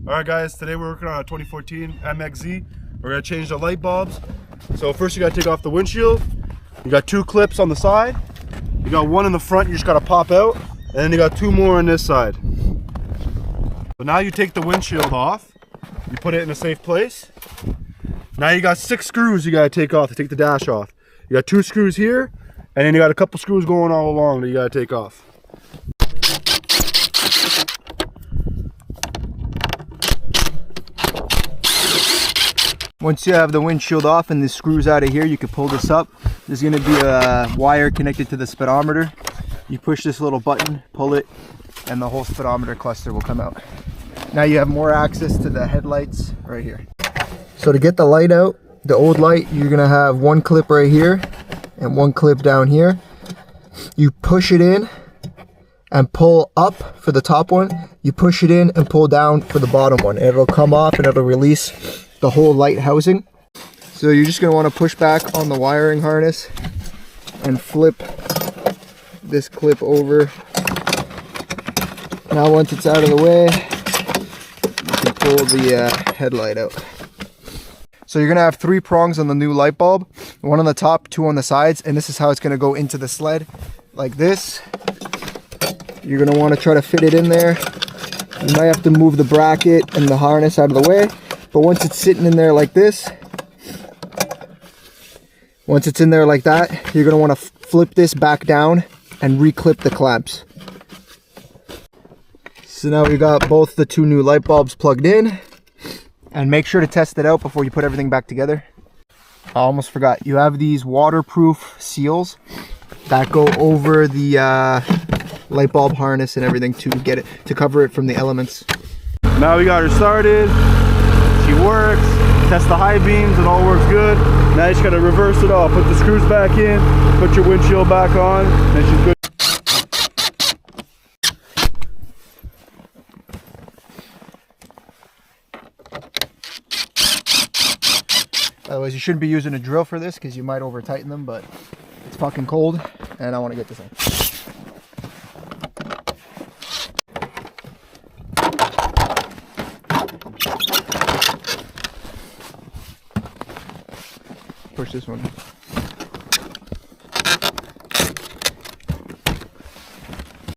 Alright guys, today we're working on a 2014 MXZ. We're going to change the light bulbs. So first you got to take off the windshield. You got 2 clips on the side. You got 1 in the front you just got to pop out. And then you got 2 more on this side. So now you take the windshield off. You put it in a safe place. Now you got 6 screws you got to take off to take the dash off. You got 2 screws here. And then you got a couple screws going all along that you got to take off. Once you have the windshield off and the screws out of here, you can pull this up. There's going to be a wire connected to the speedometer. You push this little button, pull it, and the whole speedometer cluster will come out. Now you have more access to the headlights right here. So to get the light out, the old light, you're going to have 1 clip right here and 1 clip down here. You push it in and pull up for the top one. You push it in and pull down for the bottom one. And it'll come off and it'll release the whole light housing. So you're just going to want to push back on the wiring harness and flip this clip over. Now once it's out of the way, you can pull the headlight out. So you're going to have 3 prongs on the new light bulb, 1 on the top, 2 on the sides, and this is how it's going to go into the sled, like this. You're going to want to try to fit it in there. You might have to move the bracket and the harness out of the way. But once it's sitting in there like this, once it's in there like that, you're going to want to flip this back down and reclip the clamps. So now we got both the 2 new light bulbs plugged in. And make sure to test it out before you put everything back together. I almost forgot, you have these waterproof seals that go over the light bulb harness and everything to cover it from the elements. Now we got her started. She works, test the high beams, it all works good. Now you just gotta reverse it all. Put the screws back in, put your windshield back on, and she's good. Otherwise, you shouldn't be using a drill for this because you might over tighten them, but it's fucking cold and I want to get this in. Push this one.